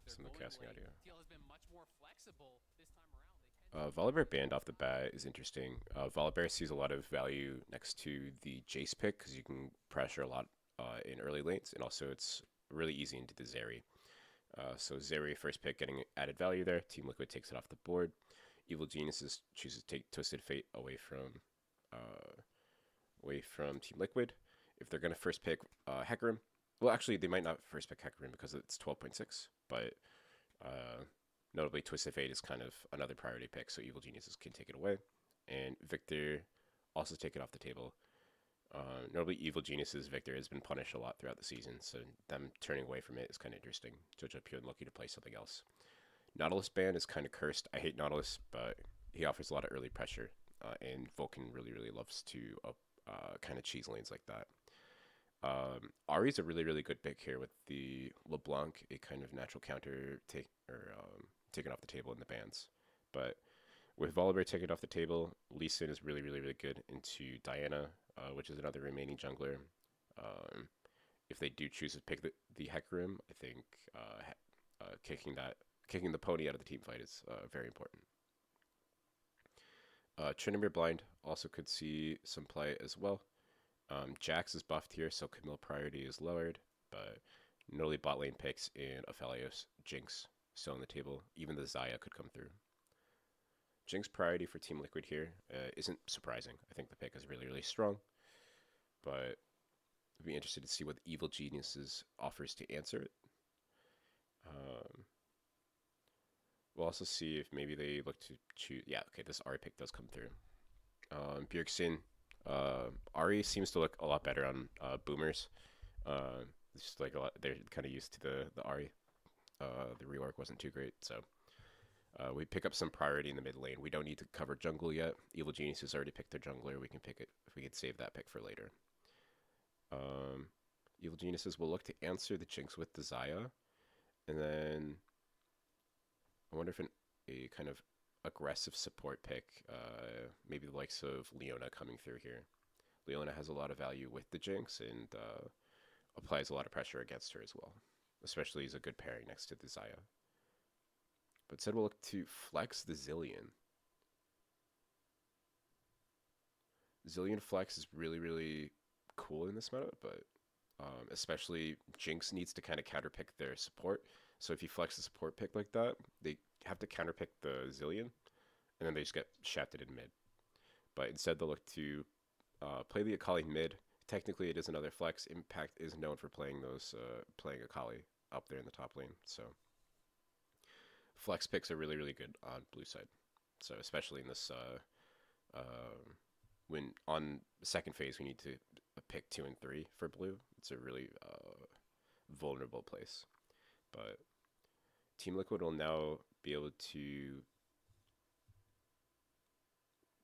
some of the casting audio. Volibear banned off the bat is interesting. Volibear sees a lot of value next to the Jace pick because you can pressure a lot in early lanes, and also it's really easy into the Zeri. So Zeri first pick getting added value there. Team Liquid takes it off the board. Evil Geniuses chooses to take Twisted Fate away from Team Liquid. If they're gonna first pick Hecarim, well, actually they might not first pick Hecarim because it's 12.6, but uh, notably Twisted Fate is kind of another priority pick, so Evil Geniuses can take it away, and Victor also take it off the table. Notably, Evil Geniuses Victor has been punished a lot throughout the season, so them turning away from it is kind of interesting. Jojo Pure looking to play something else. Nautilus ban is kind of cursed. I hate Nautilus, but he offers a lot of early pressure, and Vulcan really, really loves to kind of cheese lanes like that. Ari's a really, really good pick here with the LeBlanc, a kind of natural counter taken off the table in the bans. But with Volibear taken off the table, Lee Sin is really, really, really good into Diana, which is another remaining jungler. Um, if they do choose to pick the Hecarim, I think kicking the pony out of the team fight is very important. Tryndamere Blind also could see some play as well. Jax is buffed here, so Camille priority is lowered, but notably bot lane picks in Aphelios, Jinx still on the table. Even the Xayah could come through. Jinx priority for Team Liquid here isn't surprising. I think the pick is really, really strong, but I'd be interested to see what Evil Geniuses offers to answer it. We'll also see if maybe they look to choose. Yeah, okay, this Ari pick does come through. Bjergsen, Ari seems to look a lot better on boomers. It's just like a lot. They're kind of used to the Ari. The rework wasn't too great, so we pick up some priority in the mid lane. We don't need to cover jungle yet. Evil Genius has already picked their jungler. We can pick it. We can save that pick for later. Evil Geniuses will look to answer the Jinx with the Xayah, and then I wonder if a kind of aggressive support pick, maybe the likes of Leona coming through here. Leona has a lot of value with the Jinx and applies a lot of pressure against her as well, especially as a good pairing next to the Xayah. But instead we'll look to flex the Zillion. Zillion flex is really, really cool in this meta, but especially Jinx needs to kind of counterpick their support. So if you flex the support pick like that, they have to counterpick the Zillion, and then they just get shafted in mid. But instead they'll look to play the Akali mid. Technically it is another flex. Impact is known for playing Akali up there in the top lane. So flex picks are really, really good on blue side. So especially in this when on the second phase we need to pick 2 and 3 for blue. It's a really vulnerable place. But Team Liquid will now be able to.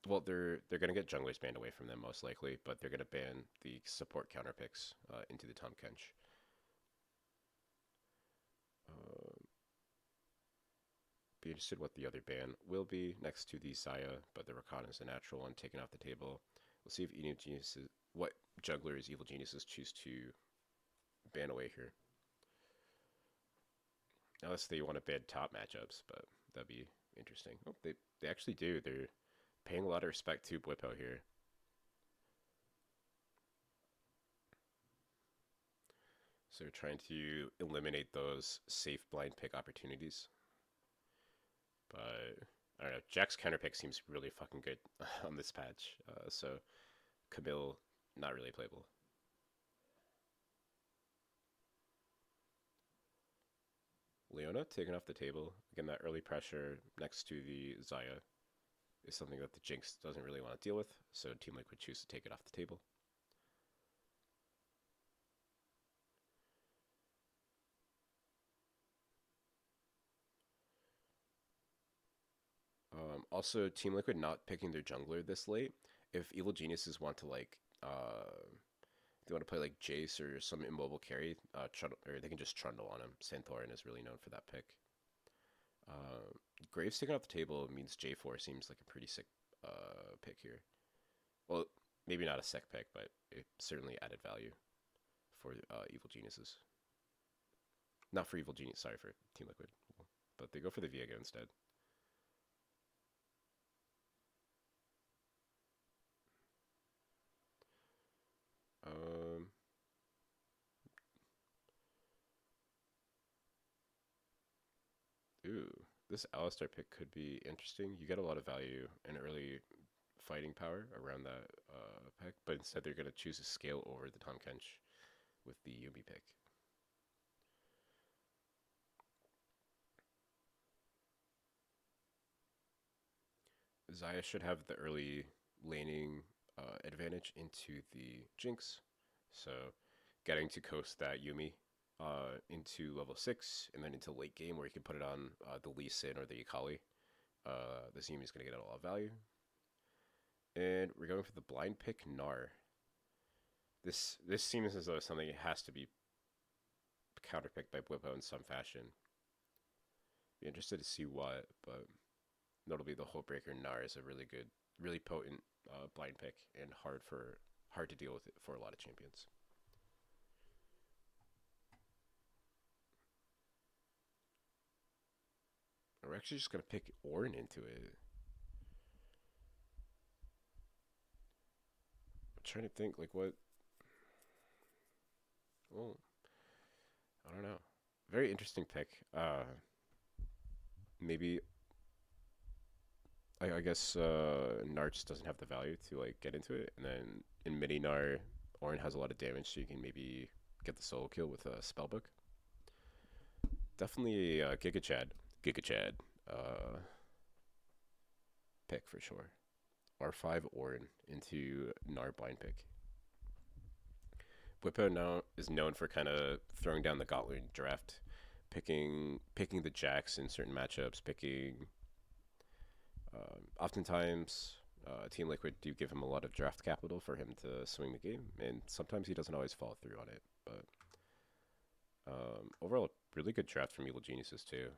Well, they're gonna get junglers banned away from them most likely, but they're gonna ban the support counter picks into the Tahm Kench. Be interested what the other ban will be next to the Xayah, but the Rakan is a natural one taken off the table. We'll see if what jugglers Evil Geniuses choose to ban away here. Unless they want to ban top matchups, but that'd be interesting. Oh, they actually do. They're paying a lot of respect to Blippo here. So they're trying to eliminate those safe blind pick opportunities. But I don't know. Jack's counter pick seems really fucking good on this patch. So Camille, not really playable. Leona taken off the table. Again, that early pressure next to the Xayah is something that the Jinx doesn't really want to deal with, so Team Liquid choose to take it off the table. Also, Team Liquid not picking their jungler this late. If Evil Geniuses want to they want to play like Jace or some immobile carry, or they can just trundle on him. Santhorin is really known for that pick. Graves taken off the table means J4 seems like a pretty sick pick here. Well, maybe not a sick pick, but it certainly added value for Evil Geniuses. Not for Evil Genius, sorry, for Team Liquid. But they go for the Viego instead. Um, ooh, this Alistar pick could be interesting. You get a lot of value and early fighting power around that pick, but instead they're going to choose a scale over the Tahm Kench with the Yuumi pick. Xayah should have the early laning advantage into the Jinx, so getting to coast that Yuumi into level 6 and then into late game where you can put it on the Lee Sin or the Akali. This Yuumi is going to get a lot of value. And we're going for the blind pick Gnar. This seems as though something has to be counterpicked by Bwipo in some fashion. Be interested to see what, but notably the Hullbreaker Gnar is a really good, really potent blind pick and hard to deal with it for a lot of champions. We're actually just gonna pick Ornn into it. I'm trying to think like what. Well, I don't know. Very interesting pick. Maybe I guess Gnar just doesn't have the value to like get into it, and then in mini Gnar, Ornn has a lot of damage, so you can maybe get the solo kill with a spellbook. Definitely Gigachad pick for sure. R5 Ornn into Gnar blind pick. Bwipo now is known for kind of throwing down the gauntlet draft, picking the jacks in certain matchups, picking. Oftentimes, Team Liquid do give him a lot of draft capital for him to swing the game, and sometimes he doesn't always follow through on it. But overall, really good draft from Evil Geniuses too.